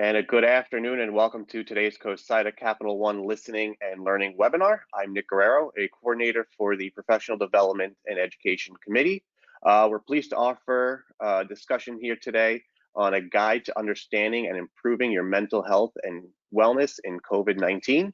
And a good afternoon and welcome to today's CoSIDA Capital One Listening and Learning webinar. I'm Nick Guerrero, a coordinator for the Professional Development and Education Committee. We're pleased to offer a discussion here today on a guide to understanding and improving your mental health and wellness in COVID-19.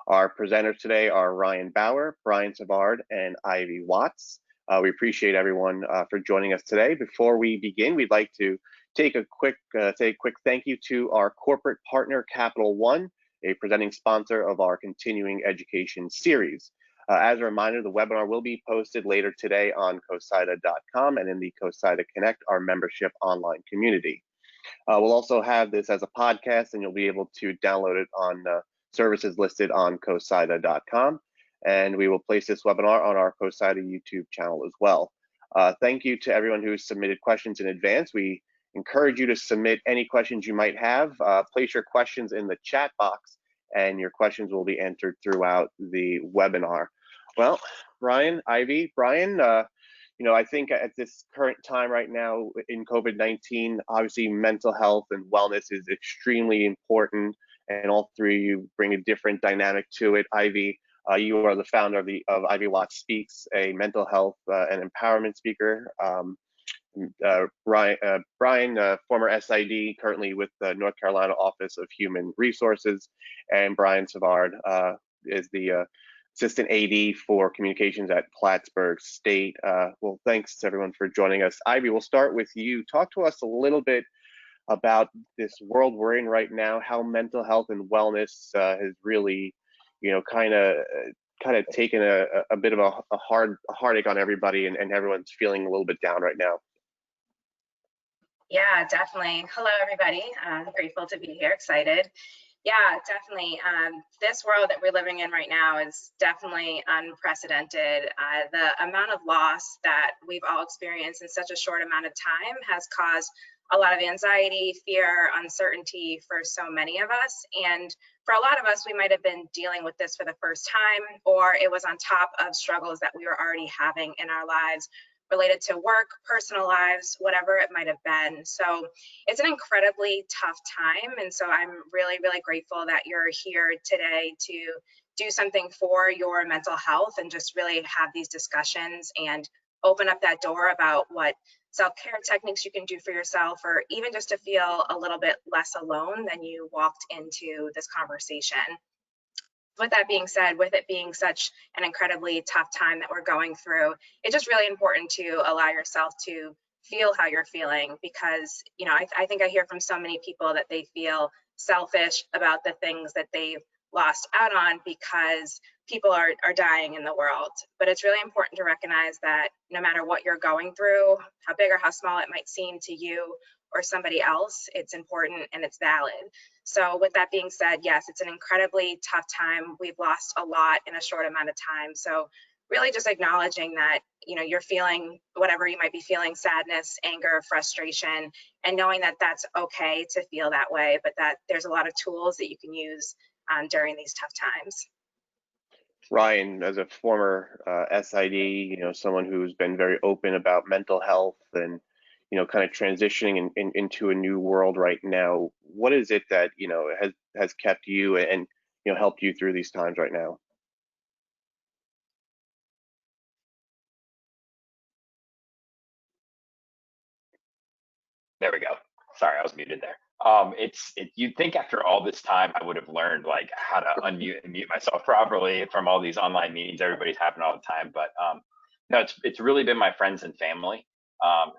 Our presenters today are Ryan Bauer, Brian Savard, and Ivy Watts. We appreciate everyone for joining us today. Before we begin, we'd like to say a quick thank you to our corporate partner, Capital One, a presenting sponsor of our continuing education series. As a reminder, the webinar will be posted later today on CoSIDA.com and in the CoSIDA Connect, our membership online community. We'll also have this as a podcast, and you'll be able to download it on services listed on CoSIDA.com. And we will place this webinar on our CoSIDA YouTube channel as well. Thank you to everyone who submitted questions in advance. We encourage you to submit any questions you might have. Place your questions in the chat box and your questions will be entered throughout the webinar. Well, Brian, Ivy, Brian, I think at this current time right now in COVID-19, obviously mental health and wellness is extremely important, and all three of you bring a different dynamic to it. Ivy, you are the founder of Ivy Watts Speaks, a mental health and empowerment speaker. Brian, former SID, currently with the North Carolina Office of Human Resources, and Brian Savard is the Assistant AD for Communications at Plattsburgh State. Well, thanks everyone for joining us. Ivy, we'll start with you. Talk to us a little bit about this world we're in right now, how mental health and wellness has really, kind of taken a bit of a heartache on everybody, and everyone's feeling a little bit down right now. Yeah, definitely. Hello, everybody. I'm grateful to be here, excited. Yeah, definitely. This world that we're living in right now is definitely unprecedented. The amount of loss that we've all experienced in such a short amount of time has caused a lot of anxiety, fear, uncertainty for so many of us. And for a lot of us, we might have been dealing with this for the first time, or it was on top of struggles that we were already having in our lives related to work, personal lives, whatever it might have been. So it's an incredibly tough time. And so I'm really, really grateful that you're here today to do something for your mental health and just really have these discussions and open up that door about what self-care techniques you can do for yourself, or even just to feel a little bit less alone than you walked into this conversation. With that being said, with it being such an incredibly tough time that we're going through, it's just really important to allow yourself to feel how you're feeling, because I think I hear from so many people that they feel selfish about the things that they've lost out on because people are dying in the world. But it's really important to recognize that no matter what you're going through, how big or how small it might seem to you or somebody else, it's important and it's valid. So with that being said, yes, it's an incredibly tough time. We've lost a lot in a short amount of time. So really just acknowledging that, you're feeling whatever you might be feeling, sadness, anger, frustration, and knowing that that's okay to feel that way, but that there's a lot of tools that you can use during these tough times. Ryan, as a former SID, someone who's been very open about mental health and, kind of transitioning into a new world right now, what is it that, has kept you and, helped you through these times right now? There we go. Sorry, I was muted there. You'd think after all this time I would have learned like how to unmute and mute myself properly from all these online meetings everybody's having all the time. But no, it's really been my friends and family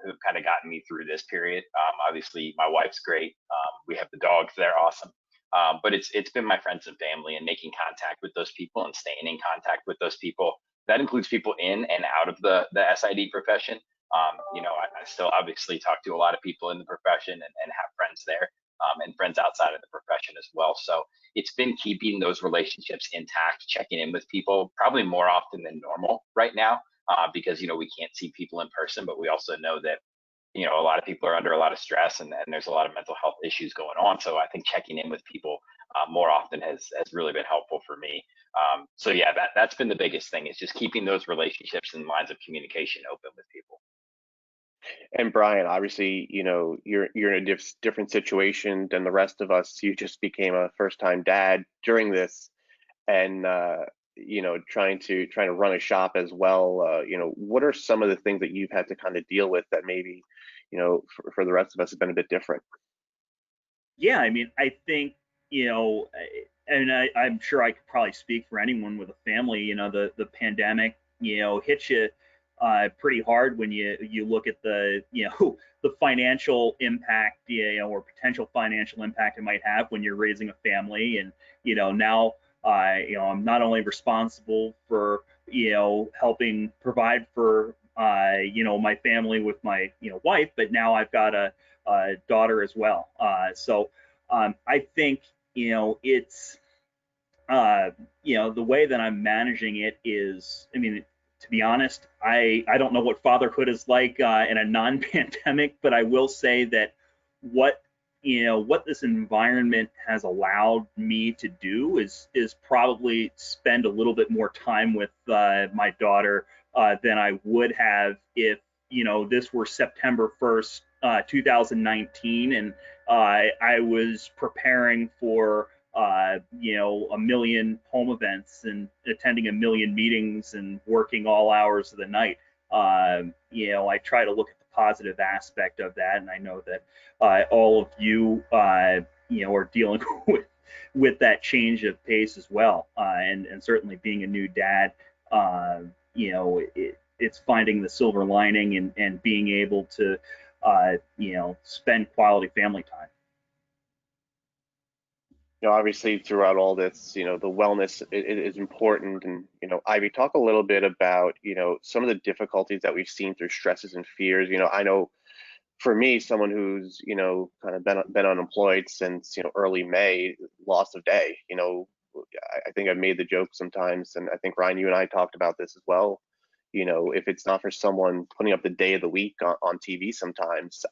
who've kind of gotten me through this period. Obviously, my wife's great. We have the dogs; they're awesome. But it's been my friends and family and making contact with those people and staying in contact with those people. That includes people in and out of the SID profession. I still obviously talk to a lot of people in the profession and have friends there and friends outside of the profession as well. So it's been keeping those relationships intact, checking in with people probably more often than normal right now because, we can't see people in person, but we also know that, a lot of people are under a lot of stress and there's a lot of mental health issues going on. So I think checking in with people more often has really been helpful for me. So yeah, that's been the biggest thing, is just keeping those relationships and lines of communication open with people. And Brian, obviously, you're in a different situation than the rest of us. You just became a first-time dad during this, and trying to run a shop as well. What are some of the things that you've had to kind of deal with that maybe, for the rest of us has been a bit different? Yeah, I mean, I think, and I'm sure I could probably speak for anyone with a family. The pandemic, hits you pretty hard when you look at the the financial impact, or potential financial impact it might have when you're raising a family. And now I'm not only responsible for helping provide for my family with my wife, but now I've got a daughter as well. So I think it's the way that I'm managing it is, I mean, to be honest, I don't know what fatherhood is like in a non-pandemic, but I will say that what what this environment has allowed me to do is probably spend a little bit more time with my daughter than I would have if this were September 1st, 2019, and I was preparing for a million home events and attending a million meetings and working all hours of the night. I try to look at the positive aspect of that, and I know that all of you, are dealing with that change of pace as well, and certainly being a new dad, it's finding the silver lining and being able to, spend quality family time. Obviously throughout all this, the wellness is important. And, Ivy, talk a little bit about, some of the difficulties that we've seen through stresses and fears. I know for me, someone who's, kind of been unemployed since, early May, loss of day, I think I've made the joke sometimes, and I think Ryan, you and I talked about this as well. If it's not for someone putting up the day of the week on TV sometimes,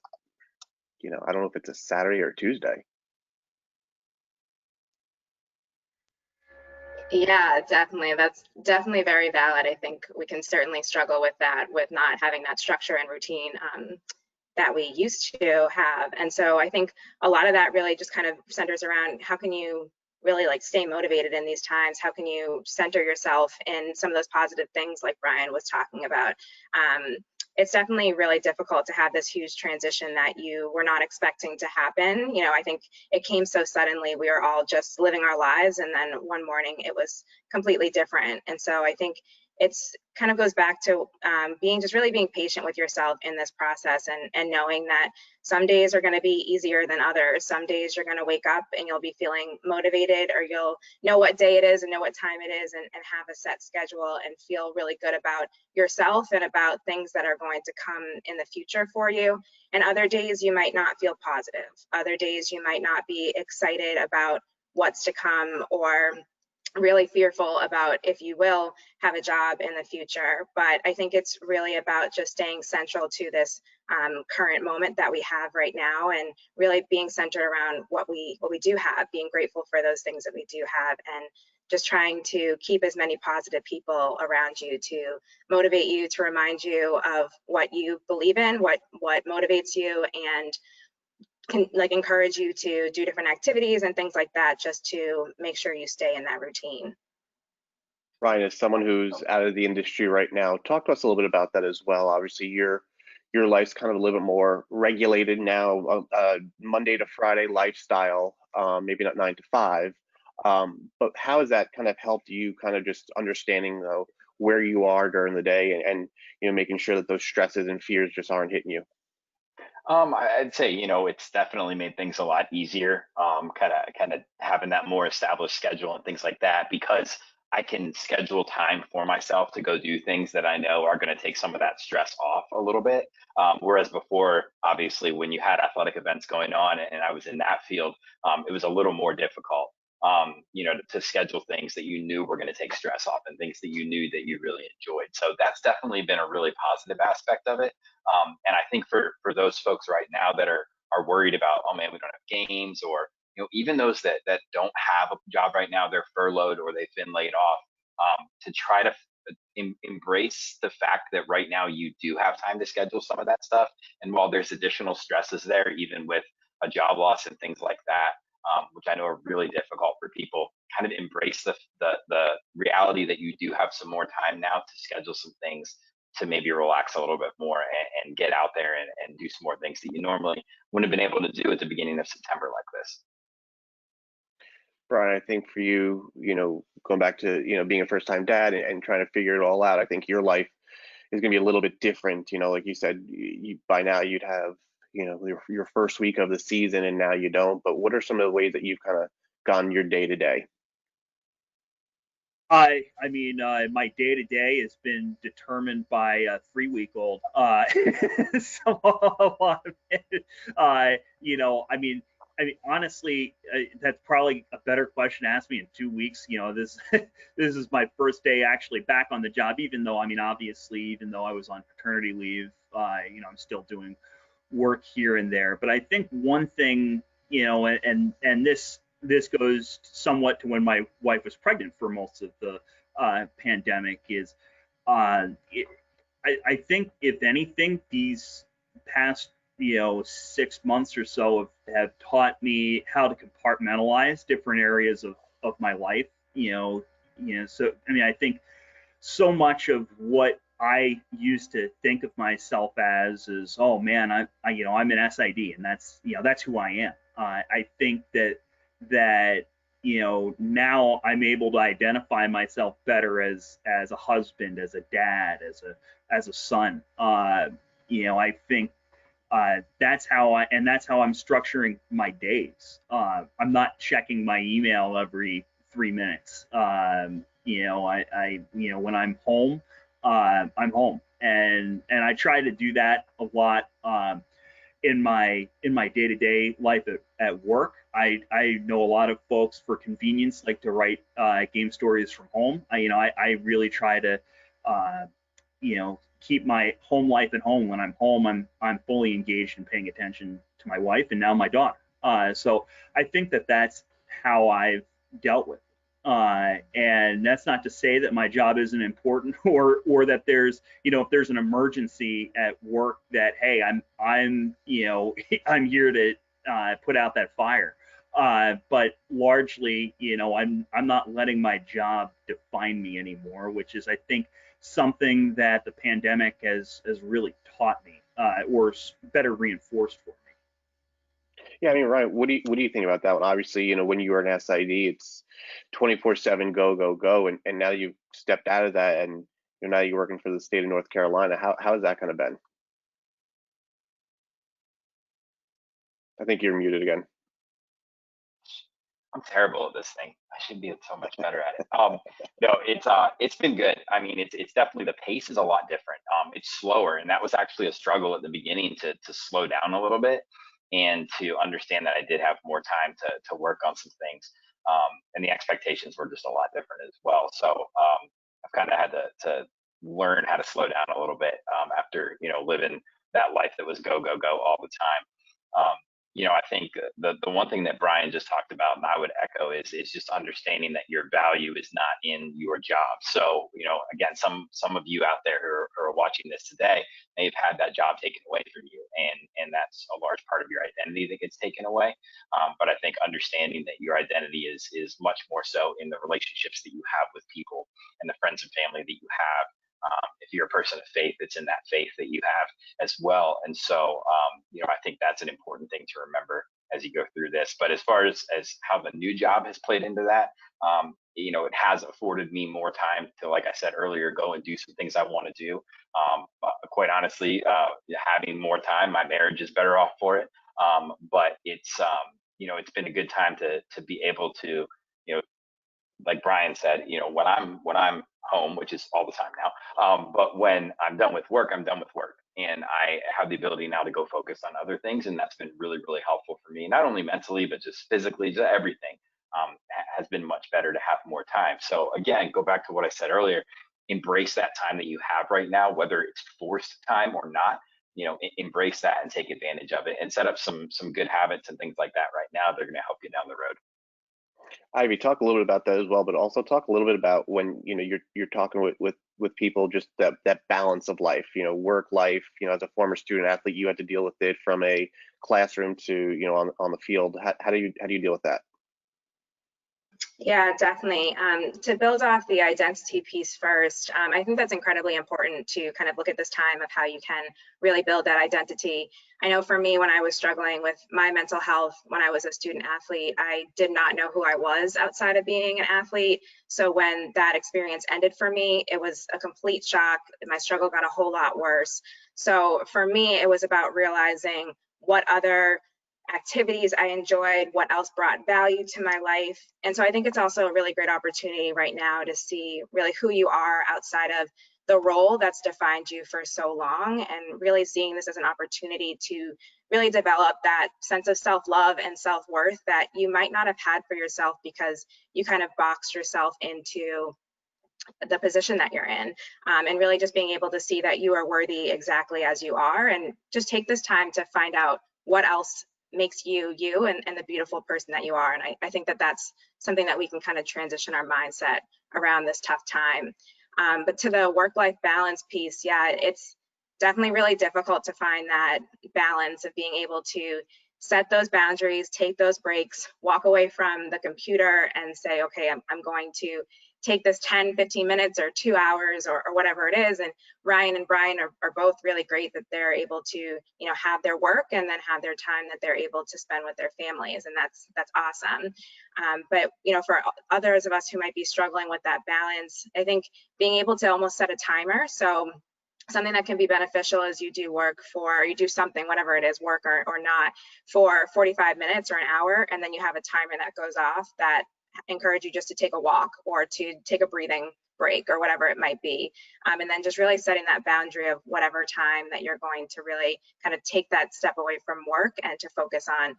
I don't know if it's a Saturday or Tuesday. Yeah, definitely. That's definitely very valid. I think we can certainly struggle with that, with not having that structure and routine that we used to have. And so I think a lot of that really just kind of centers around how can you really like stay motivated in these times? How can you center yourself in some of those positive things like Brian was talking about? It's definitely really difficult to have this huge transition that you were not expecting to happen. I think it came so suddenly. We were all just living our lives, and then one morning it was completely different. And so I think it's kind of goes back to being patient with yourself in this process, and knowing that some days are going to be easier than others. Some days you're going to wake up and you'll be feeling motivated, or you'll know what day it is and know what time it is, and have a set schedule and feel really good about yourself and about things that are going to come in the future for you. And other days you might not feel positive. Other days you might not be excited about what's to come, or really fearful about if you will have a job in the future. But I think it's really about just staying central to this current moment that we have right now, and really being centered around what we do have, being grateful for those things that we do have, and just trying to keep as many positive people around you to motivate you, to remind you of what you believe in, what motivates you, and can encourage you to do different activities and things like that, just to make sure you stay in that routine. Ryan, as someone who's out of the industry right now, talk to us a little bit about that as well. Obviously, your life's kind of a little bit more regulated now, Monday to Friday lifestyle, maybe not 9 to 5. But how has that kind of helped you kind of just understanding where you are during the day, and making sure that those stresses and fears just aren't hitting you? I'd say, it's definitely made things a lot easier, kind of having that more established schedule and things like that, because I can schedule time for myself to go do things that I know are going to take some of that stress off a little bit. Whereas before, obviously, when you had athletic events going on and I was in that field, it was a little more difficult, to schedule things that you knew were going to take stress off and things that you knew that you really enjoyed. So that's definitely been a really positive aspect of it. And I think for those folks right now that are worried about, oh man, we don't have games, or even those that don't have a job right now, they're furloughed or they've been laid off, to try to embrace the fact that right now you do have time to schedule some of that stuff. And while there's additional stresses there, even with a job loss and things like that, which I know are really difficult for people, kind of embrace the reality that you do have some more time now to schedule some things to maybe relax a little bit more and get out there and do some more things that you normally wouldn't have been able to do at the beginning of September like this. Brian, I think for you, going back to, being a first-time dad and trying to figure it all out, I think your life is going to be a little bit different. Like you said, by now you'd have, your first week of the season, and now you don't. But what are some of the ways that you've kind of gone your day to day? I mean, my day to day has been determined by a 3-week-old. So a lot of it, I mean, honestly, that's probably a better question to ask me in 2 weeks. This this is my first day actually back on the job, even though, I mean, obviously, even though I was on paternity leave, I'm still doing work here and there. But I think one thing, and this goes somewhat to when my wife was pregnant for most of the pandemic, is I think if anything, these past 6 months or so have taught me how to compartmentalize different areas of my life. So I mean, I think so much of what I used to think of myself as is, oh man, I'm an SID, and that's who I am. I think that now I'm able to identify myself better as a husband, as a dad, as a son. I think that's how I'm structuring my days. I'm not checking my email every 3 minutes. When I'm home, I'm home, and I try to do that a lot in my day-to-day life at work. I know a lot of folks, for convenience, like to write game stories from home. I really try to keep my home life at home. When I'm home, I'm fully engaged in paying attention to my wife and now my daughter. So I think that's how I've dealt with it. And that's not to say that my job isn't important, or that there's, if there's an emergency at work, that, hey, I'm I'm here to put out that fire. But largely, I'm not letting my job define me anymore, which is, I think, something that the pandemic has really taught me, or better reinforced for me. Yeah, I mean, Ryan, what do you think about that one? Obviously, when you were an SID, it's 24/7, go, go, go, and now you've stepped out of that, and now you're working for the state of North Carolina. How has that kind of been? I think you're muted again. I'm terrible at this thing. I should be so much better at it. No, it's been good. I mean, it's definitely, the pace is a lot different. It's slower, and that was actually a struggle at the beginning to slow down a little bit and to understand that I did have more time to work on some things. And the expectations were just a lot different as well. So I've kind of had to learn how to slow down a little bit after living that life that was go, go, go all the time. I think the one thing that Brian just talked about, and I would echo, is just understanding that your value is not in your job. So, again, some of you out there who are watching this today may have had that job taken away from you, and that's a large part of your identity that gets taken away. But I think understanding that your identity is much more so in the relationships that you have with people and the friends and family that you have. If you're a person of faith, it's in that faith that you have as well. And so, I think that's an important thing to remember as you go through this. But as far as how the new job has played into that, it has afforded me more time to, like I said earlier, go and do some things I want to do. Quite honestly, having more time, my marriage is better off for it. But it's been a good time to be able to, like Brian said, when I'm home, which is all the time now, but when I'm done with work, I'm done with work, and I have the ability now to go focus on other things, and that's been really, really helpful for me, not only mentally but just physically. Just everything has been much better to have more time. So again, go back to what I said earlier: embrace that time that you have right now, whether it's forced time or not. Embrace that and take advantage of it, and set up some good habits and things like that right now. They're going to help you down the road. Ivy, talk a little bit about that as well, but also talk a little bit about when you're talking with people, just that balance of life, work life. As a former student athlete, you had to deal with it from a classroom to on the field. How do you deal with that? Yeah, definitely. To build off the identity piece first, I think that's incredibly important to kind of look at this time of how you can really build that identity. I know for me, when I was struggling with my mental health, when I was a student athlete, I did not know who I was outside of being an athlete. So when that experience ended for me, it was a complete shock. My struggle got a whole lot worse. So for me, it was about realizing what other activities I enjoyed, what else brought value to my life. And so I think it's also a really great opportunity right now to see really who you are outside of the role that's defined you for so long, and really seeing this as an opportunity to really develop that sense of self-love and self-worth that you might not have had for yourself because you kind of boxed yourself into the position that you're in, and really just being able to see that you are worthy exactly as you are, and just take this time to find out what else makes you you and the beautiful person that you are. And I think that that's something that we can kind of transition our mindset around this tough time. But to the work-life balance piece, yeah, it's definitely really difficult to find that balance of being able to set those boundaries, take those breaks, walk away from the computer and say, okay, I'm going to take this 10, 15 minutes or 2 hours or whatever it is. And Ryan and Brian are both really great that they're able to, have their work and then have their time that they're able to spend with their families. And that's awesome. But, for others of us who might be struggling with that balance, I think being able to almost set a timer. So something that can be beneficial is you do something, whatever it is, work or not, for 45 minutes or an hour, and then you have a timer that goes off that encourage you just to take a walk or to take a breathing break or whatever it might be. And then just really setting that boundary of whatever time that you're going to really kind of take that step away from work and to focus on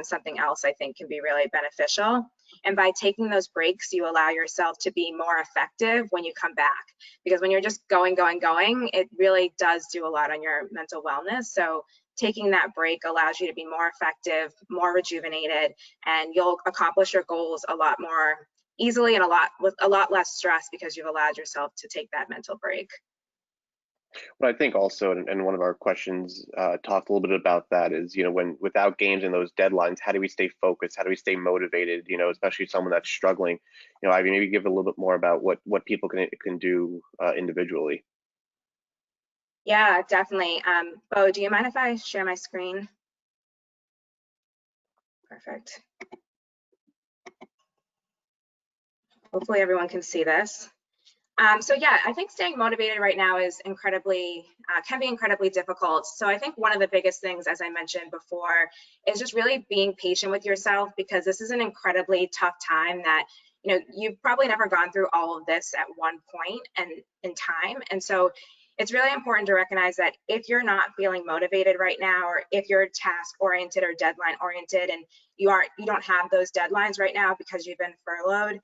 something else, I think can be really beneficial. And by taking those breaks, you allow yourself to be more effective when you come back, because when you're just going, it really does do a lot on your mental wellness. So taking that break allows you to be more effective, more rejuvenated, and you'll accomplish your goals a lot more easily and with a lot less stress because you've allowed yourself to take that mental break. But I think also, and one of our questions talked a little bit about that, is when without games and those deadlines, how do we stay focused? How do we stay motivated? Especially someone that's struggling. Ivy, maybe give a little bit more about what people can do individually. Yeah, definitely. Bo, do you mind if I share my screen? Perfect. Hopefully everyone can see this. So yeah, I think staying motivated right now is can be incredibly difficult. So I think one of the biggest things, as I mentioned before, is just really being patient with yourself, because this is an incredibly tough time that, you've probably never gone through all of this at one point and in time. And so it's really important to recognize that if you're not feeling motivated right now, or if you're task oriented or deadline oriented and you don't have those deadlines right now because you've been furloughed,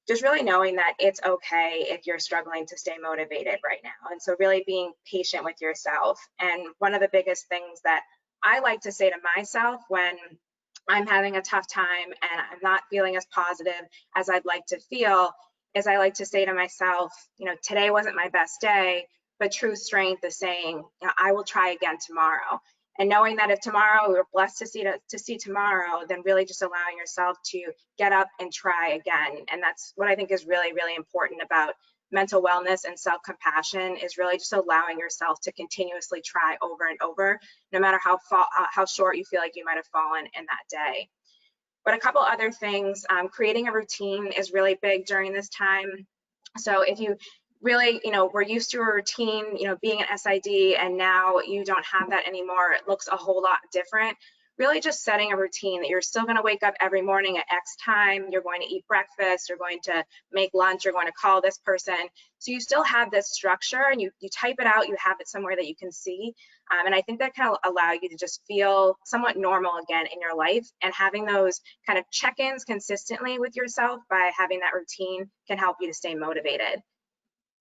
just really knowing that it's okay if you're struggling to stay motivated right now. And so really being patient with yourself. And one of the biggest things that I like to say to myself when I'm having a tough time and I'm not feeling as positive as I'd like to feel is I like to say to myself, today wasn't my best day, but true strength is saying, I will try again tomorrow. And knowing that if tomorrow we're blessed to see tomorrow, then really just allowing yourself to get up and try again. And that's what I think is really, really important about mental wellness and self-compassion, is really just allowing yourself to continuously try over and over, no matter how short you feel like you might have fallen in that day. But a couple other things, creating a routine is really big during this time. So if you really, we're used to a routine, being an SID, and now you don't have that anymore, it looks a whole lot different. Really just setting a routine that you're still going to wake up every morning at X time, you're going to eat breakfast, you're going to make lunch, you're going to call this person. So you still have this structure, and you type it out, you have it somewhere that you can see. And I think that can allow you to just feel somewhat normal again in your life, and having those kind of check-ins consistently with yourself by having that routine can help you to stay motivated.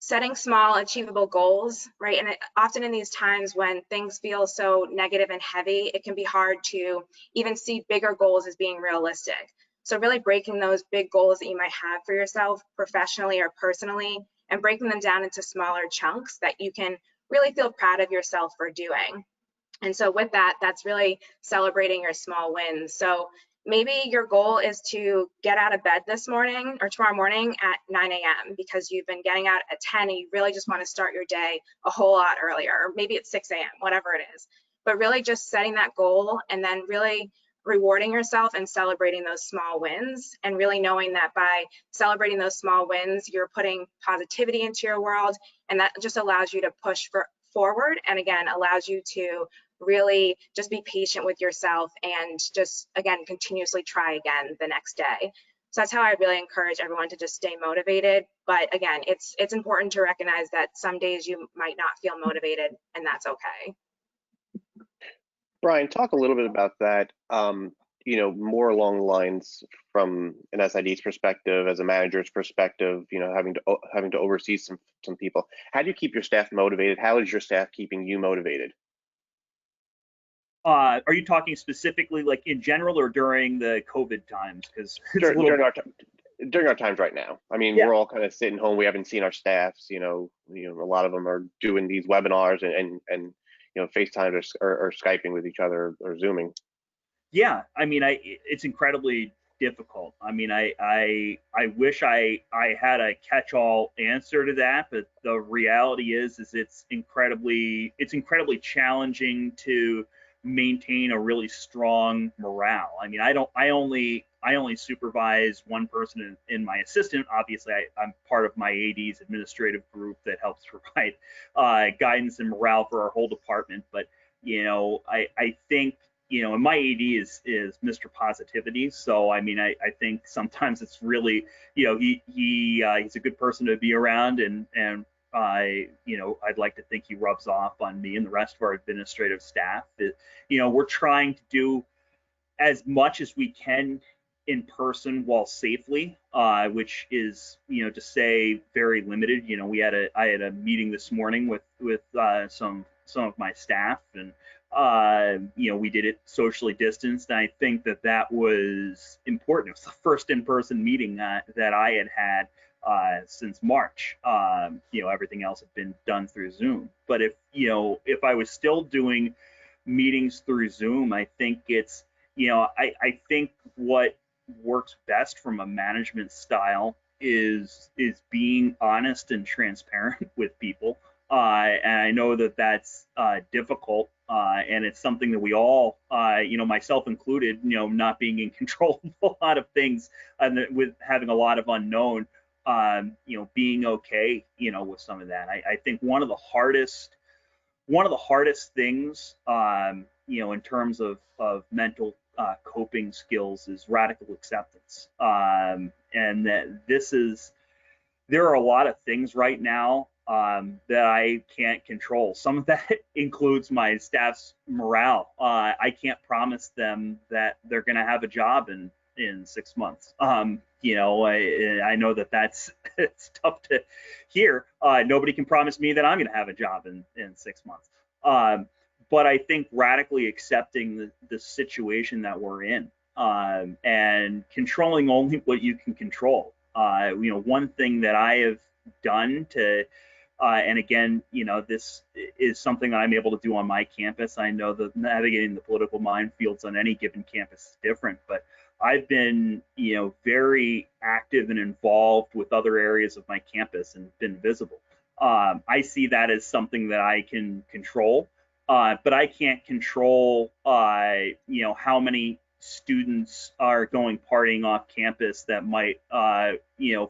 Setting small, achievable goals, right? And often in these times when things feel so negative and heavy, it can be hard to even see bigger goals as being realistic. So really breaking those big goals that you might have for yourself professionally or personally, and breaking them down into smaller chunks that you can really feel proud of yourself for doing. And so with that, that's really celebrating your small wins. So maybe your goal is to get out of bed this morning or tomorrow morning at 9 a.m. because you've been getting out at 10 and you really just want to start your day a whole lot earlier, or maybe it's 6 a.m., whatever it is. But really just setting that goal and then really rewarding yourself and celebrating those small wins, and really knowing that by celebrating those small wins, you're putting positivity into your world, and that just allows you to push forward, and again, allows you to really just be patient with yourself and just, again, continuously try again the next day. So that's how I really encourage everyone to just stay motivated. But again, it's important to recognize that some days you might not feel motivated, and that's okay. Brian, talk a little bit about that, more along the lines from an SID's perspective, as a manager's perspective, having to oversee some people. How do you keep your staff motivated? How is your staff keeping you motivated? Are you talking specifically like in general or during the COVID times? Because during our times right now. I mean, yeah. We're all kind of sitting home. We haven't seen our staffs. A lot of them are doing these webinars and FaceTime or Skyping with each other or Zooming. Yeah, I mean, it's incredibly difficult. I mean, I wish I had a catch-all answer to that, but the reality is it's incredibly challenging to maintain a really strong morale. I mean, I only supervise one person in my assistant. Obviously, I'm part of my AD's administrative group that helps provide guidance and morale for our whole department. But I think and my AD is Mr. Positivity. So I mean, I think sometimes it's really he's a good person to be around, and I'd like to think he rubs off on me and the rest of our administrative staff. We're trying to do as much as we can in person while safely, which is to say very limited. I had a meeting this morning with some of my staff, and we did it socially distanced. And I think that was important. It was the first in-person meeting that I had since March. Everything else had been done through Zoom. But if I was still doing meetings through Zoom, I think it's I think what works best from a management style is being honest and transparent with people. And I know that that's difficult, and it's something that we all, myself included, not being in control of a lot of things, and with having a lot of unknown, being okay, with some of that. I think one of the hardest things, in terms of mental coping skills is radical acceptance, and that there are a lot of things right now that I can't control. Some of that includes my staff's morale. I can't promise them that they're going to have a job in 6 months. I know that's it's tough to hear. Nobody can promise me that I'm going to have a job in 6 months. But I think radically accepting the situation that we're in, and controlling only what you can control. One thing that I have done to, and again, this is something that I'm able to do on my campus. I know that navigating the political minefields on any given campus is different, but I've been, very active and involved with other areas of my campus and been visible. I see that as something that I can control, but I can't control, how many students are going partying off campus that might,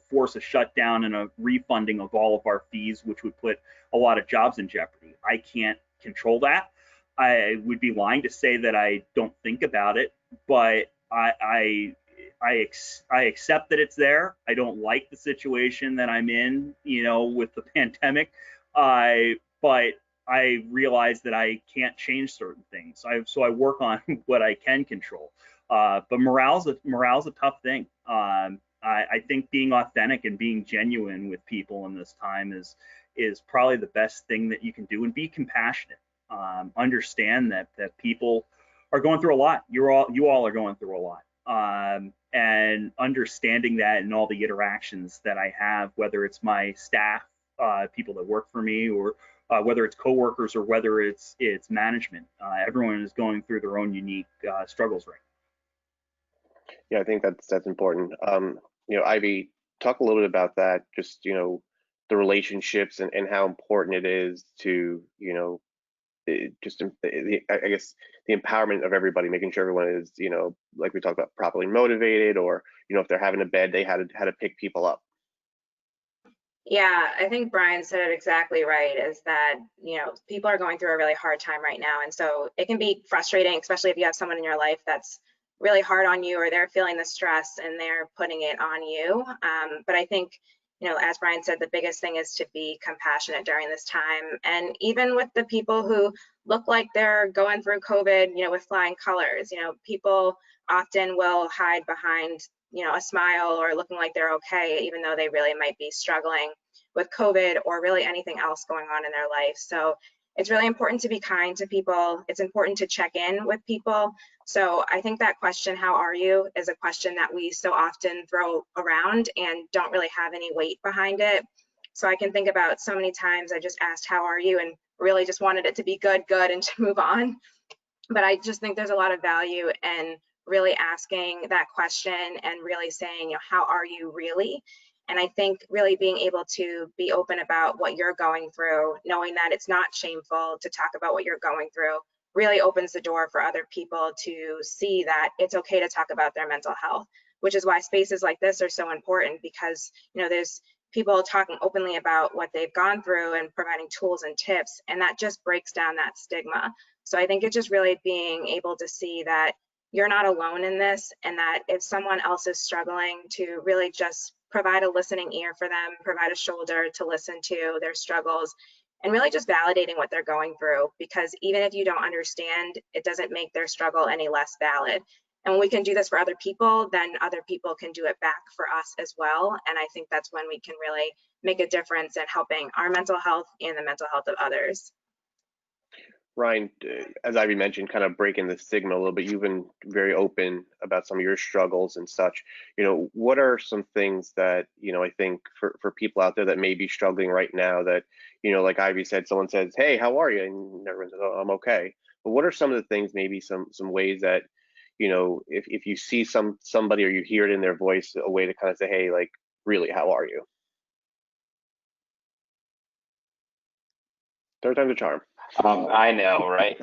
force a shutdown and a refunding of all of our fees, which would put a lot of jobs in jeopardy. I can't control that. I would be lying to say that I don't think about it, but I accept that it's there. I don't like the situation that I'm in, with the pandemic, but I realize that I can't change certain things. So I work on what I can control. But morale's a tough thing. I think being authentic and being genuine with people in this time is probably the best thing that you can do, and be compassionate. Understand that people are going through a lot. You all are going through a lot. and understanding that in all the interactions that I have, whether it's my staff, people that work for me, or whether it's coworkers or whether it's management. Everyone is going through their own unique struggles right now. Yeah, I think that's important. Ivy, talk a little bit about that. Just the relationships and how important it is to I guess the empowerment of everybody, making sure everyone is like we talked about, properly motivated, or if they're having a bad day, how to pick people up. Yeah, I think Brian said it exactly right, is that, people are going through a really hard time right now. And so it can be frustrating, especially if you have someone in your life that's really hard on you, or they're feeling the stress and they're putting it on you. But I think, as Brian said, the biggest thing is to be compassionate during this time. And even with the people who look like they're going through COVID, with flying colors, people often will hide behind a smile or looking like they're okay, even though they really might be struggling with COVID or really anything else going on in their life. So it's really important to be kind to people. It's important to check in with people. So I think that question, how are you, is a question that we so often throw around and don't really have any weight behind it. So I can think about so many times I just asked, how are you? And really just wanted it to be good, and to move on. But I just think there's a lot of value in really asking that question and really saying, how are you really? And I think really being able to be open about what you're going through, knowing that it's not shameful to talk about what you're going through, really opens the door for other people to see that it's okay to talk about their mental health, which is why spaces like this are so important, because there's people talking openly about what they've gone through and providing tools and tips, and that just breaks down that stigma. So I think it's just really being able to see that you're not alone in this, and that if someone else is struggling, to really just provide a listening ear for them, provide a shoulder to listen to their struggles, and really just validating what they're going through, because even if you don't understand, it doesn't make their struggle any less valid. And when we can do this for other people, then other people can do it back for us as well. And I think that's when we can really make a difference in helping our mental health and the mental health of others. Ryan, as Ivy mentioned, kind of breaking the stigma a little bit, you've been very open about some of your struggles and such. What are some things that, I think for people out there that may be struggling right now that, like Ivy said, someone says, hey, how are you? And everyone says, oh, I'm okay. But what are some of the things, maybe some ways that, if you see somebody or you hear it in their voice, a way to kind of say, hey, like, really, how are you? Third time's a charm. I know, right?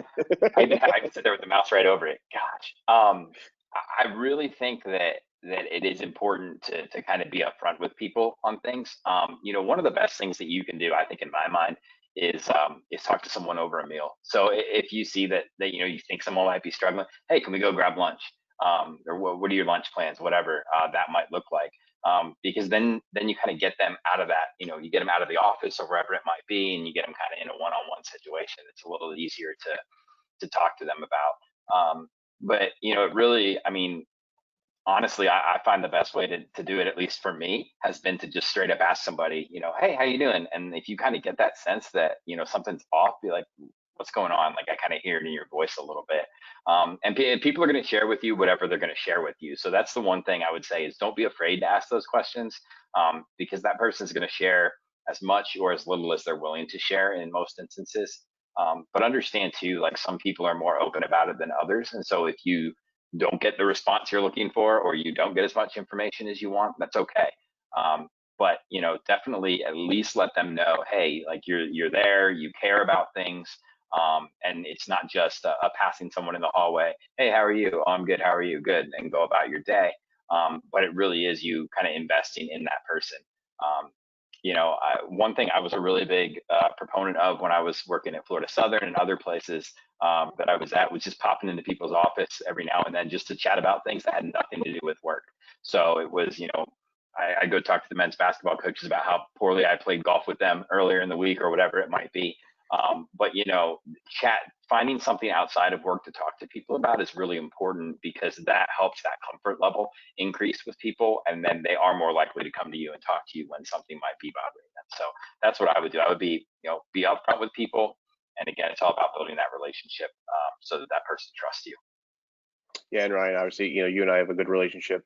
I can sit there with the mouse right over it. Gosh. I really think that it is important to kind of be upfront with people on things. One of the best things that you can do, I think, in my mind, is talk to someone over a meal. So if you see that you think someone might be struggling, hey, can we go grab lunch? Or what are your lunch plans? Whatever that might look like. Because then you kind of get them out of that, you get them out of the office or wherever it might be, and you get them kind of in a one-on-one situation. It's a little easier to talk to them about. But it really, I mean, honestly, I find the best way to do it, at least for me, has been to just straight up ask somebody, hey, how you doing? And if you kind of get that sense that something's off, be like, what's going on? Like, I kind of hear it in your voice a little bit. And people are going to share with you whatever they're going to share with you. So that's the one thing I would say, is don't be afraid to ask those questions, because that person's going to share as much or as little as they're willing to share in most instances. But understand too, like, some people are more open about it than others. And so if you don't get the response you're looking for, or you don't get as much information as you want, that's okay. But definitely at least let them know, hey, like, you're there, you care about things. And it's not just a passing someone in the hallway, hey, how are you? Oh, I'm good, how are you? Good, and go about your day. But it really is you kind of investing in that person. One thing I was a really big proponent of when I was working at Florida Southern and other places that I was at, was just popping into people's office every now and then just to chat about things that had nothing to do with work. So it was, I go talk to the men's basketball coaches about how poorly I played golf with them earlier in the week or whatever it might be. But finding something outside of work to talk to people about is really important, because that helps that comfort level increase with people, and then they are more likely to come to you and talk to you when something might be bothering them. So that's what I would do. I would be upfront with people, and again, it's all about building that relationship so that person trusts you. Yeah, and Ryan, obviously, you and I have a good relationship,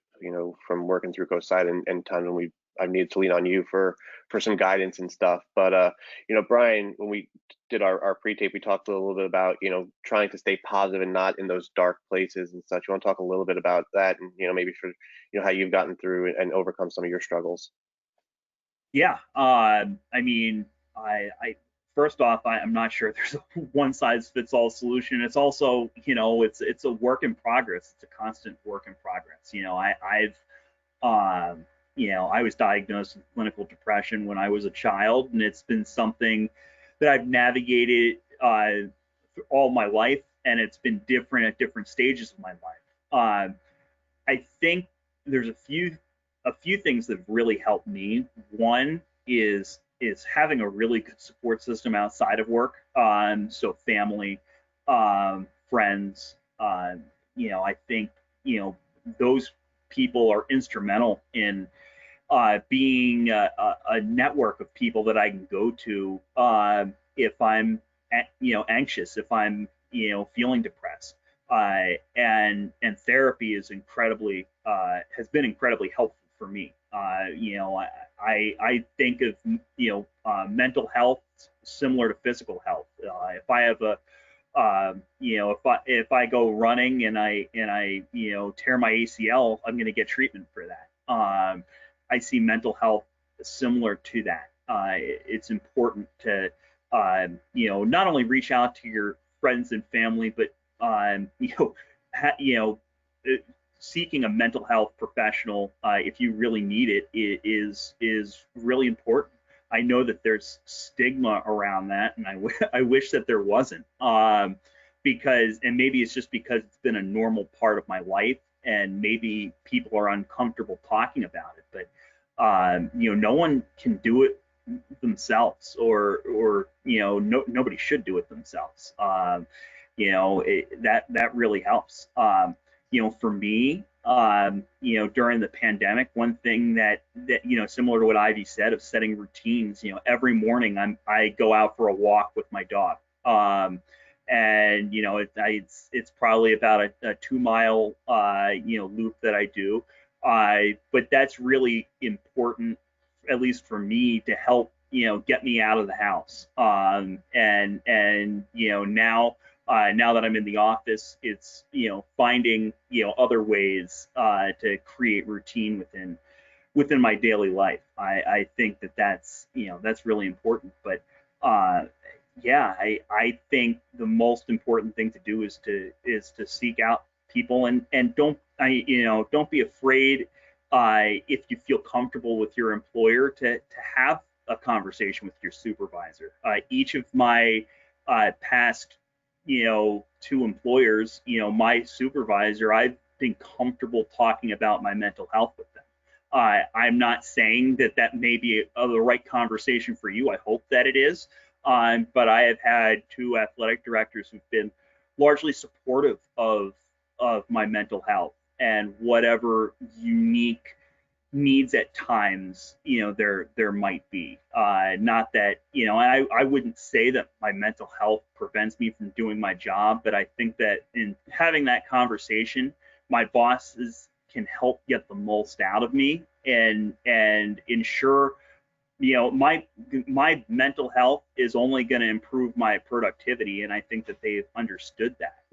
from working through CoSIDA and times when I've needed to lean on you for some guidance and stuff. But Brian, when we did our pre-tape, we talked a little bit about, trying to stay positive and not in those dark places and such. You want to talk a little bit about that, and maybe for how you've gotten through and overcome some of your struggles? Yeah, I mean, I first off, I'm not sure there's a one size fits all solution. It's also, it's a work in progress. It's a constant work in progress. I was diagnosed with clinical depression when I was a child, and it's been something that I've navigated all my life, and it's been different at different stages of my life. I think there's a few things that have really helped me. One is having a really good support system outside of work. So family, friends. I think those people are instrumental in being a network of people that I can go to if I'm anxious, if I'm feeling depressed. And therapy is has been incredibly helpful for me. I think of mental health similar to physical health. If I have if I go running and I tear my ACL, I'm going to get treatment for that. I see mental health similar to that. It's important to not only reach out to your friends and family, but seeking a mental health professional if you really need it is really important. I know that there's stigma around that, and I wish that there wasn't, because, and maybe it's just because it's been a normal part of my life, and maybe people are uncomfortable talking about it. But no one can do it themselves, or nobody should do it themselves. That really helps. For me, during the pandemic, one thing that similar to what Ivy said, of setting routines. Every morning I go out for a walk with my dog, and it's probably about a 2-mile loop that I do. But that's really important, at least for me, to help get me out of the house. And now that I'm in the office, it's finding other ways to create routine within my daily life. I think that's really important. But I think the most important thing to do is to seek out people, and don't be afraid if you feel comfortable with your employer to have a conversation with your supervisor. Each of my past 2 employers, my supervisor, I've been comfortable talking about my mental health with them. I'm not saying that may be the right conversation for you. I hope that it is. But I have had 2 athletic directors who've been largely supportive of my mental health and whatever unique needs at times there might be. Not that I wouldn't say that my mental health prevents me from doing my job, but I think that in having that conversation, my bosses can help get the most out of me and ensure my mental health is only going to improve my productivity, and I think that they've understood that.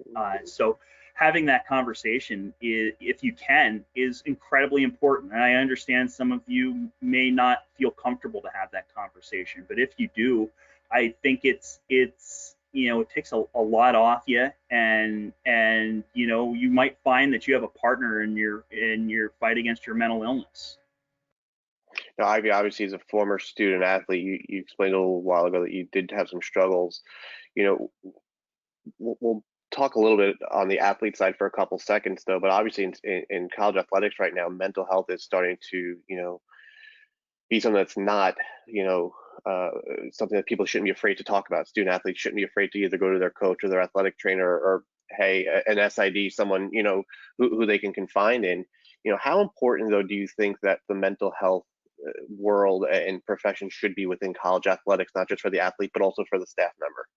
So having that conversation, if you can, is incredibly important. And I understand some of you may not feel comfortable to have that conversation, but if you do, I think it takes a lot off you, and you might find that you have a partner in your fight against your mental illness. Now, Ivy, obviously, as a former student athlete, you explained a little while ago that you did have some struggles. We'll talk a little bit on the athlete side for a couple seconds, though. But obviously, in college athletics right now, mental health is starting to, be something that's not, something that people shouldn't be afraid to talk about. Student athletes shouldn't be afraid to either go to their coach or their athletic trainer, or hey, an SID, someone who they can confide in. How important, though, do you think that the mental health world and profession should be within college athletics, not just for the athlete, but also for the staff member?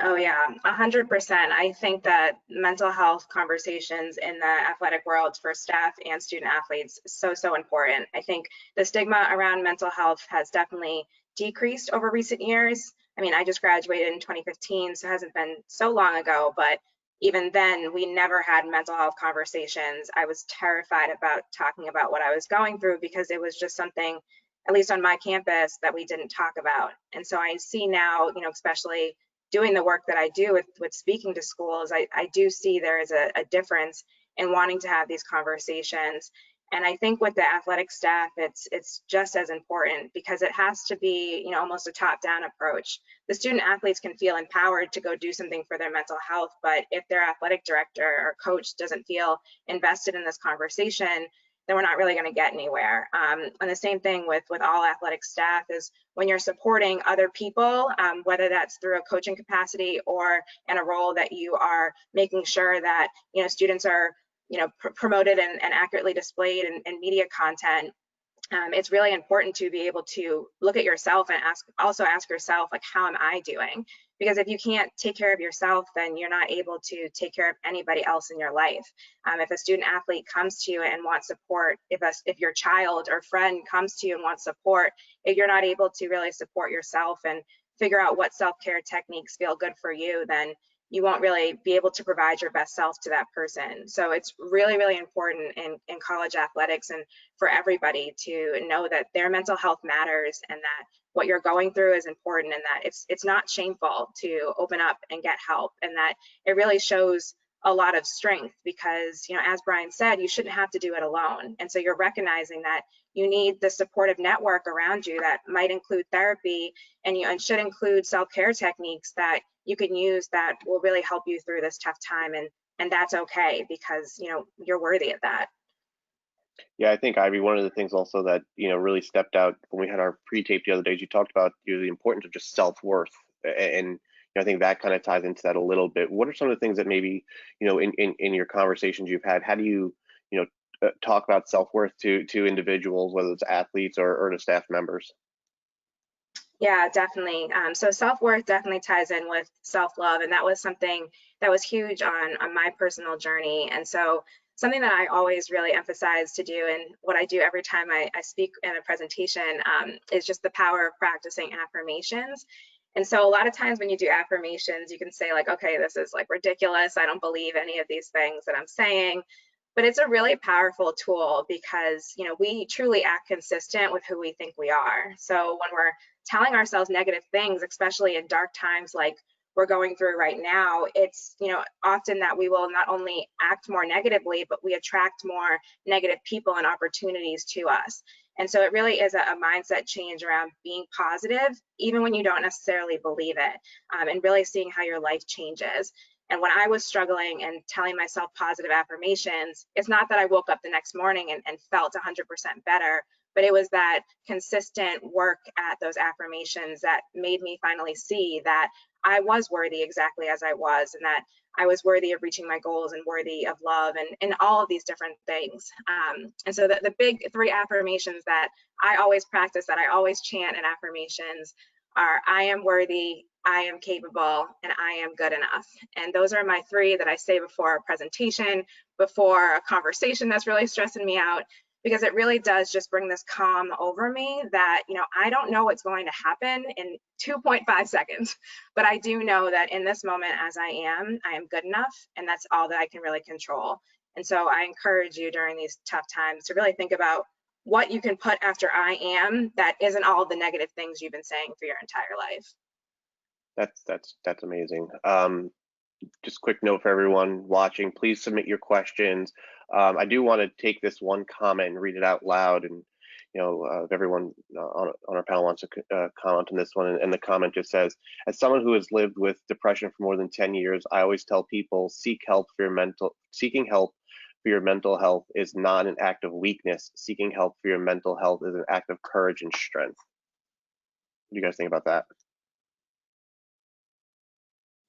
Oh yeah, 100%. I think that mental health conversations in the athletic world for staff and student athletes is so important. I think the stigma around mental health has definitely decreased over recent years. I mean, I just graduated in 2015, so it hasn't been so long ago, but even then we never had mental health conversations. I was terrified about talking about what I was going through because it was just something, at least on my campus, that we didn't talk about. And so I see now, you know, especially doing the work that I do with speaking to schools, I do see there is a difference in wanting to have these conversations. And I think with the athletic staff, it's just as important because it has to be, you know, almost a top-down approach. The student athletes can feel empowered to go do something for their mental health, but if their athletic director or coach doesn't feel invested in this conversation, then we're not really going to get anywhere. And the same thing with all athletic staff is when you're supporting other people, whether that's through a coaching capacity or in a role that you are making sure that, you know, students are, you know, promoted and accurately displayed in media content. It's really important to be able to look at yourself and also ask yourself, like, how am I doing? Because if you can't take care of yourself, then you're not able to take care of anybody else in your life. If a student athlete comes to you and wants support, if your child or friend comes to you and wants support, if you're not able to really support yourself and figure out what self-care techniques feel good for you, then you won't really be able to provide your best self to that person. So it's really, really important in college athletics and for everybody to know that their mental health matters and that what you're going through is important and that it's not shameful to open up and get help, and that it really shows a lot of strength because, you know, as Brian said, you shouldn't have to do it alone. And so you're recognizing that you need the supportive network around you that might include therapy and should include self-care techniques that you can use that will really help you through this tough time, and that's okay because, you know, you're worthy of that. Yeah, I think, Ivy, one of the things also that, you know, really stepped out when we had our pre-tape the other days, you talked about, you know, the importance of just self-worth, and you know, I think that kind of ties into that a little bit. What are some of the things that maybe, you know, in your conversations you've had, how do you, you know, talk about self-worth to individuals, whether it's athletes or to staff members? Yeah, definitely. So self-worth definitely ties in with self-love, and that was something that was huge on my personal journey. And so something that I always really emphasize to do, and what I do every time I speak in a presentation, is just the power of practicing affirmations. And so a lot of times when you do affirmations, you can say like, okay, this is like ridiculous. I don't believe any of these things that I'm saying. But it's a really powerful tool because, you know, we truly act consistent with who we think we are. So when we're telling ourselves negative things, especially in dark times like we're going through right now, it's, you know, often that we will not only act more negatively, but we attract more negative people and opportunities to us. And so it really is a mindset change around being positive, even when you don't necessarily believe it, and really seeing how your life changes. And when I was struggling and telling myself positive affirmations, it's not that I woke up the next morning and felt 100% better, but it was that consistent work at those affirmations that made me finally see that I was worthy exactly as I was, and that I was worthy of reaching my goals and worthy of love and all of these different things. And so the big 3 affirmations that I always practice, that I always chant in affirmations are I am worthy, I am capable, and I am good enough. And those are my 3 that I say before a presentation, before a conversation that's really stressing me out, because it really does just bring this calm over me that, you know, I don't know what's going to happen in 2.5 seconds, but I do know that in this moment as I am good enough, and that's all that I can really control. And so I encourage you during these tough times to really think about what you can put after I am that isn't all the negative things you've been saying for your entire life. That's amazing. Just quick note for everyone watching, please submit your questions. I do want to take this one comment and read it out loud, and you know, if everyone on our panel wants to comment on this one, and the comment just says, as someone who has lived with depression for more than 10 years, I always tell people seeking help for your mental health is not an act of weakness. Seeking help for your mental health is an act of courage and strength. What do you guys think about that?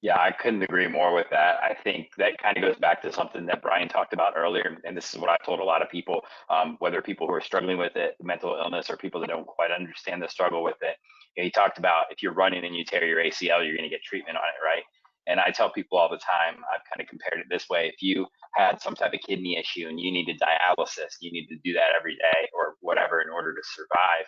Yeah, I couldn't agree more with that. I think that kind of goes back to something that Brian talked about earlier, and this is what I've told a lot of people, whether people who are struggling with it, mental illness, or people that don't quite understand the struggle with it. You know, he talked about if you're running and you tear your ACL, you're going to get treatment on it, right? And I tell people all the time, I've kind of compared it this way. If you had some type of kidney issue and you needed dialysis, you need to do that every day or whatever in order to survive.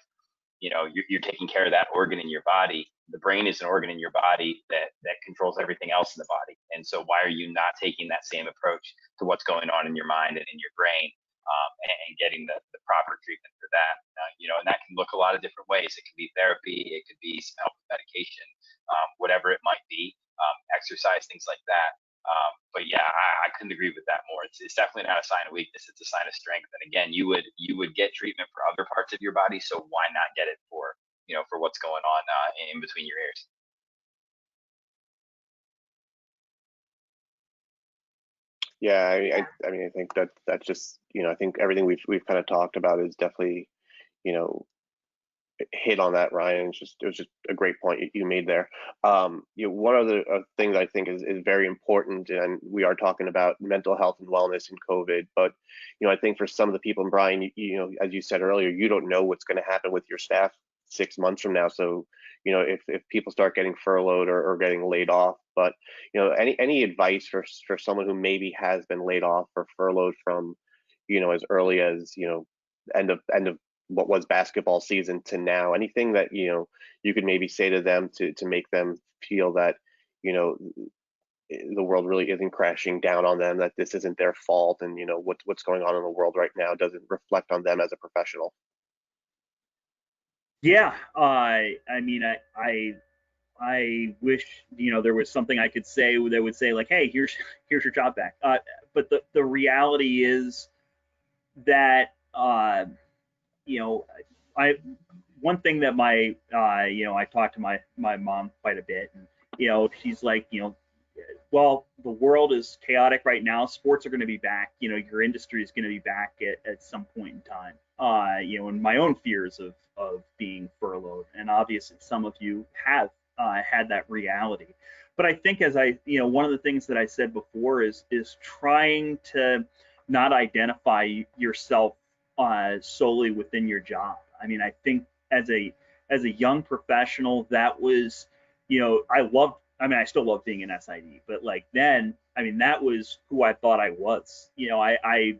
You know, you're taking care of that organ in your body. The brain is an organ in your body that controls everything else in the body. And so why are you not taking that same approach to what's going on in your mind and in your brain, and getting the proper treatment for that? You know, and that can look a lot of different ways. It could be therapy, it could be some help with medication, whatever it might be, exercise, things like that. But yeah, I couldn't agree with that more. It's definitely not a sign of weakness. It's a sign of strength. And again, you would get treatment for other parts of your body. So why not get it for, you know, for what's going on in between your ears? Yeah, I mean, I think that's just, you know, I think everything we've kind of talked about is definitely, you know, hit on that, Ryan. It was just a great point you made there. You know, one of the things I think is very important, and we are talking about mental health and wellness in COVID, but you know, I think for some of the people, and Brian, you know, as you said earlier, you don't know what's going to happen with your staff 6 months from now. So, you know, if people start getting furloughed or getting laid off, but you know, any advice for someone who maybe has been laid off or furloughed from, you know, as early as, you know, end of what was basketball season to now, anything that, you know, you could maybe say to them to make them feel that, you know, the world really isn't crashing down on them, that this isn't their fault, and you know what's going on in the world right now doesn't reflect on them as a professional. Yeah, I mean, I wish, you know, there was something I could say that would say like, hey, here's your job back. But the reality is that you know, I one thing that my you know, I talked to my mom quite a bit, and you know, she's like, you know, well, the world is chaotic right now. Sports are going to be back. You know, your industry is going to be back at some point in time. You know, and my own fears of being furloughed, and obviously some of you have had that reality. But I think, as I, you know, one of the things that I said before is trying to not identify yourself solely within your job. I mean, I think as a young professional, that was, you know, I mean, I still love being an SID, but like then, I mean, that was who I thought I was. You know, I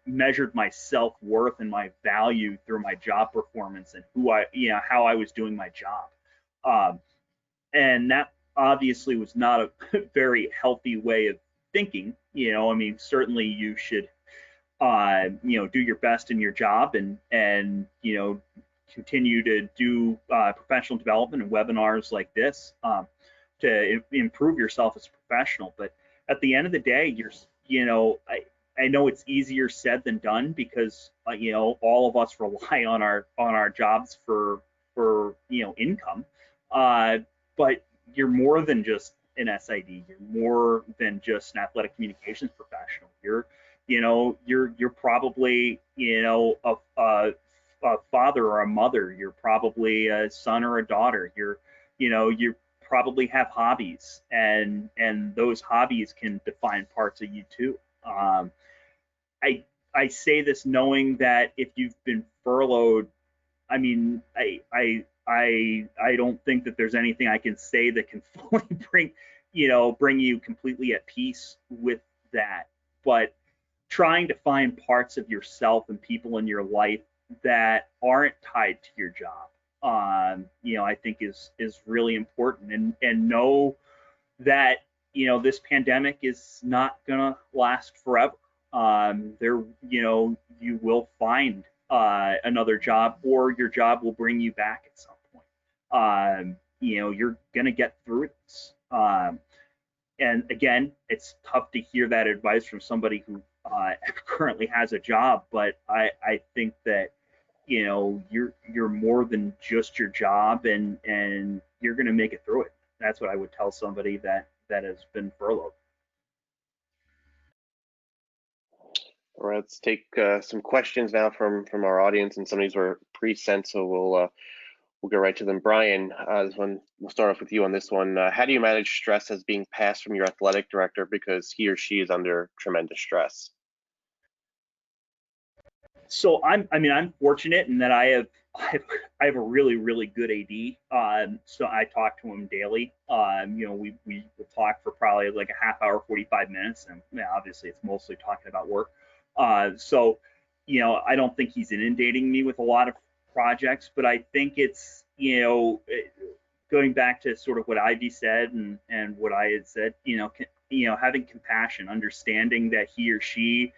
measured my self-worth and my value through my job performance and you know, how I was doing my job. And that obviously was not a very healthy way of thinking. You know, I mean, certainly you should, you know, do your best in your job and you know, continue to do professional development and webinars like this to improve yourself as a professional. But at the end of the day, you know, I know it's easier said than done because you know, all of us rely on our jobs for you know, income. But you're more than just an SID. You're more than just an athletic communications professional. You know, you're probably, you know, a father or a mother. You're probably a son or a daughter. You know, you probably have hobbies, and those hobbies can define parts of you too. I say this knowing that if you've been furloughed, I mean, I don't think that there's anything I can say that can fully bring you completely at peace with that. But trying to find parts of yourself and people in your life that aren't tied to your job, you know, I think is really important, and know that, you know, this pandemic is not gonna last forever. You know, you will find another job, or your job will bring you back at some point. You know, you're gonna get through this. And again, it's tough to hear that advice from somebody who currently has a job, but I think that, you know, you're more than just your job, and you're going to make it through it. That's what I would tell somebody that has been furloughed. All right, let's take some questions now from our audience, and some of these were pre-sent, so we'll get right to them. Brian, this one, we'll start off with you on this one. How do you manage stress as being passed from your athletic director because he or she is under tremendous stress? So I'm fortunate in that I have I have a really good AD, so I talk to him daily. You know, we will talk for probably like a half hour, 45 minutes, and obviously it's mostly talking about work. So, you know, I don't think he's inundating me with a lot of projects, but I think it's, you know, going back to sort of what Ivy said and what I had said, you know, having compassion, understanding that he or she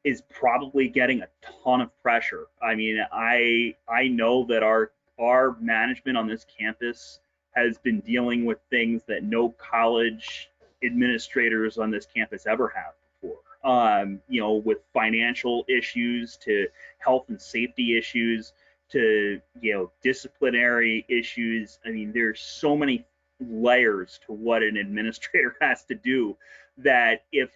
is probably getting a ton of pressure. I mean, I know that our management on this campus has been dealing with things that no college administrators on this campus ever have before. You know, with financial issues to health and safety issues to, you know, disciplinary issues. I mean, there's so many layers to what an administrator has to do that if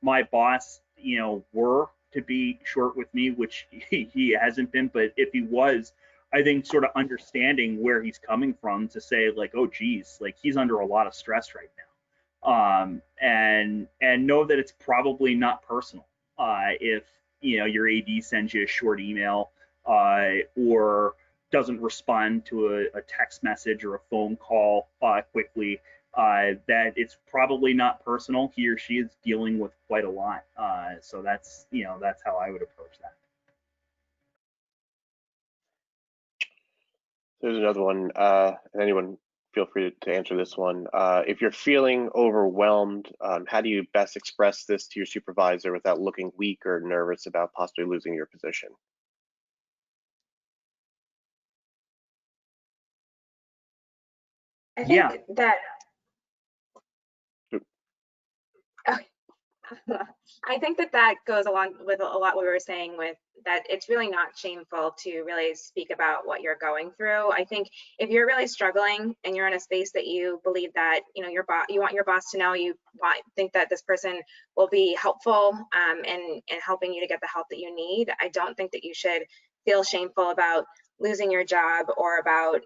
my boss, you know, were to be short with me, which he hasn't been, but if he was, I think sort of understanding where he's coming from to say like, oh geez, like he's under a lot of stress right now, and know that it's probably not personal. If, you know, your AD sends you a short email or doesn't respond to a text message or a phone call quickly, that it's probably not personal. He or she is dealing with quite a lot. So that's, you know, that's how I would approach that. There's another one. Anyone feel free to answer this one. If you're feeling overwhelmed, how do you best express this to your supervisor without looking weak or nervous about possibly losing your position? I think that I think that goes along with a lot what we were saying with that it's really not shameful to really speak about what you're going through. I think if you're really struggling and you're in a space that you believe that, you know, you want your boss to know, think that this person will be helpful in helping you to get the help that you need, I don't think that you should feel shameful about losing your job or about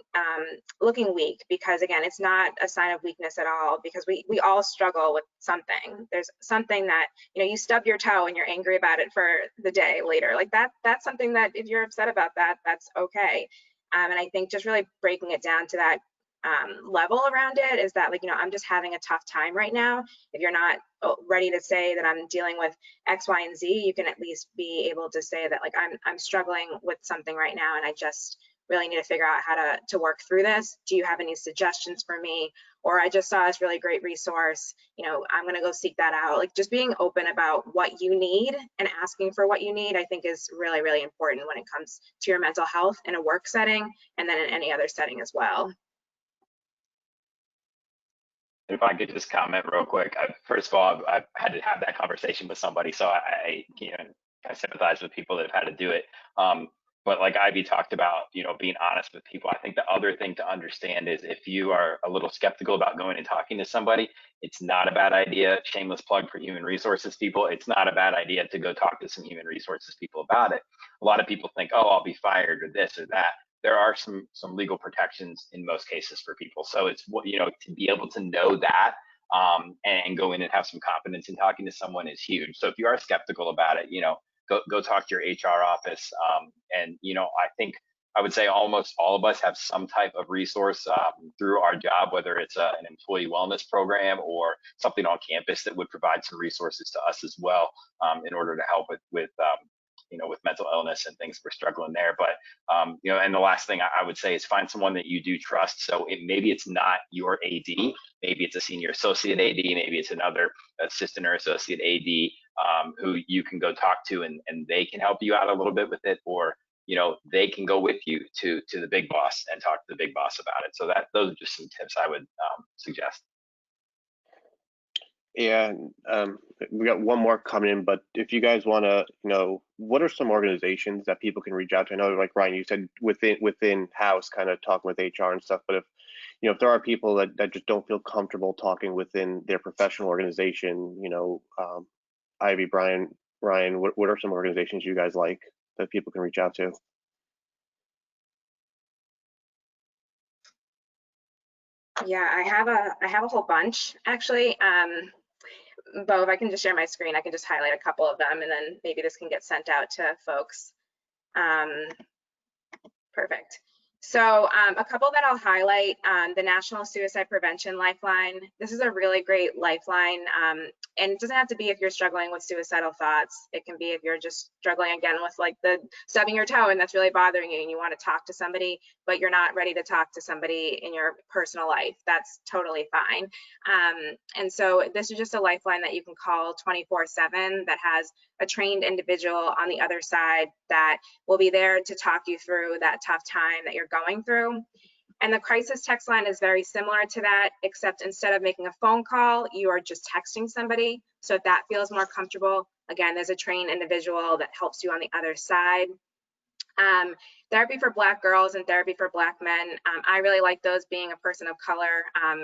looking weak, because again, it's not a sign of weakness at all, because we all struggle with something. There's something that, you know, you stub your toe and you're angry about it for the day later. Like that's something that if you're upset about that, that's okay. And I think just really breaking it down to that level around it is that, like, you know, I'm just having a tough time right now. If you're not ready to say that I'm dealing with X, Y, and Z, you can at least be able to say that, like, I'm struggling with something right now and I just really need to figure out how to work through this. Do you have any suggestions for me? Or I just saw this really great resource, you know, I'm gonna go seek that out. Like, just being open about what you need and asking for what you need, I think is really, really important when it comes to your mental health in a work setting and then in any other setting as well. If I could just comment real quick, first of all, I've had to have that conversation with somebody, so I sympathize with people that have had to do it. But like Ivy talked about, you know, being honest with people. I think the other thing to understand is if you are a little skeptical about going and talking to somebody, it's not a bad idea. Shameless plug for human resources people. It's not a bad idea to go talk to some human resources people about it. A lot of people think, oh, I'll be fired or this or that. There are some legal protections in most cases for people. So it's, you know, to be able to know that and go in and have some confidence in talking to someone is huge. So if you are skeptical about it, you know, go talk to your HR office. And, you know, I think I would say almost all of us have some type of resource through our job, whether it's an employee wellness program or something on campus that would provide some resources to us as well in order to help with you know, with mental illness and things we're struggling there. But, you know, and the last thing I would say is find someone that you do trust. So maybe it's not your AD, maybe it's a senior associate AD, maybe it's another assistant or associate AD who you can go talk to and they can help you out a little bit with it, or, you know, they can go with you to the big boss and talk to the big boss about it. So those are just some tips I would suggest. Yeah, we got one more coming in, but if you guys want to, you know, what are some organizations that people can reach out to? I know, like Ryan, you said within house, kind of talking with HR and stuff, but if, you know, if there are people that just don't feel comfortable talking within their professional organization, you know, Ivy, Brian, Ryan, what are some organizations you guys like that people can reach out to? Yeah, I have a whole bunch actually. Bo, if I can just share my screen, I can just highlight a couple of them and then maybe this can get sent out to folks. Perfect. So a couple that I'll highlight, the National Suicide Prevention Lifeline. This is a really great lifeline. And it doesn't have to be if you're struggling with suicidal thoughts. It can be if you're just struggling again with like the stubbing your toe and that's really bothering you and you want to talk to somebody, but you're not ready to talk to somebody in your personal life. That's totally fine. And so this is just a lifeline that you can call 24/7 that has a trained individual on the other side that will be there to talk you through that tough time that you're going through. And the crisis text line is very similar to that, except instead of making a phone call, you are just texting somebody. So if that feels more comfortable, again, there's a trained individual that helps you on the other side. Therapy for Black girls and therapy for Black men. I really like those being a person of color.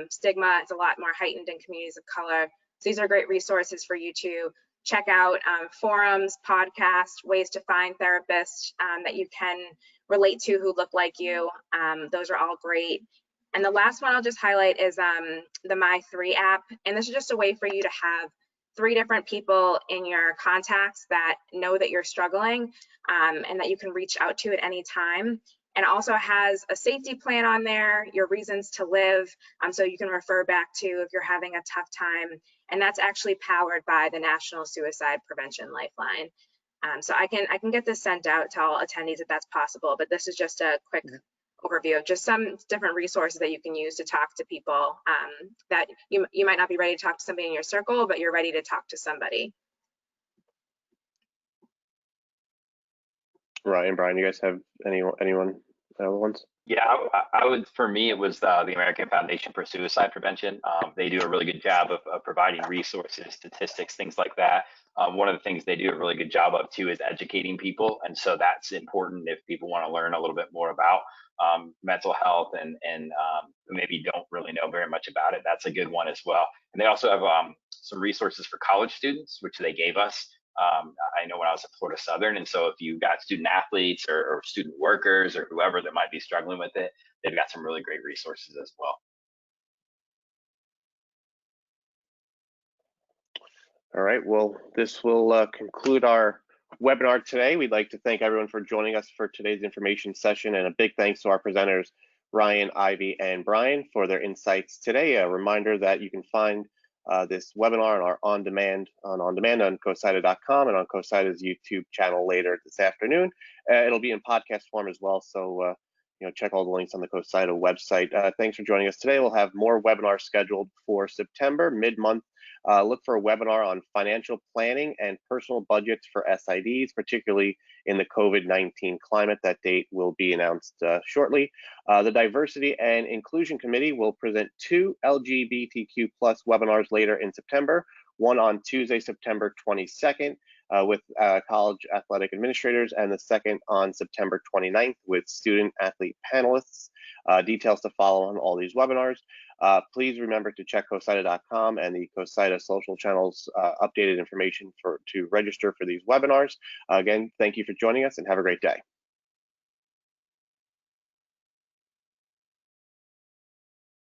Stigma is a lot more heightened in communities of color. So these are great resources for you to check out, forums, podcasts, ways to find therapists that you can relate to who look like you. Those are all great. And the last one I'll just highlight is the My3 app. And this is just a way for you to have 3 different people in your contacts that know that you're struggling and that you can reach out to at any time. And also has a safety plan on there, your reasons to live, so you can refer back to if you're having a tough time. And that's actually powered by the National Suicide Prevention Lifeline. So I can get this sent out to all attendees if that's possible, but this is just a quick overview of just some different resources that you can use to talk to people that you might not be ready to talk to somebody in your circle, but you're ready to talk to somebody. Ryan, Brian, you guys have anyone other ones? Yeah, I would. For me, it was the American Foundation for Suicide Prevention. They do a really good job of providing resources, statistics, things like that. One of the things they do a really good job of too is educating people, and so that's important if people want to learn a little bit more about mental health and maybe don't really know very much about it. That's a good one as well. And they also have some resources for college students, which they gave us. I know when I was at Florida Southern, and so if you've got student athletes or student workers or whoever that might be struggling with it, they've got some really great resources as well. All right, well, this will conclude our webinar today. We'd like to thank everyone for joining us for today's information session, and a big thanks to our presenters, Ryan, Ivy, and Brian, for their insights today. A reminder that you can find this webinar on our on-demand on CoSIDA.com and on CoSIDA's YouTube channel later this afternoon. It'll be in podcast form as well, so check all the links on the CoSIDA website. Thanks for joining us today. We'll have more webinars scheduled for September, mid-month. Look for a webinar on financial planning and personal budgets for SIDs, particularly in the COVID-19 climate. That date will be announced shortly. The Diversity and Inclusion Committee will present 2 LGBTQ+ webinars later in September, one on Tuesday, September 22nd with college athletic administrators, and the second on September 29th with student athlete panelists. Details to follow on all these webinars. Please remember to check CoSIDA.com and the CoSIDA social channels updated information to register for these webinars. Again, thank you for joining us and have a great day.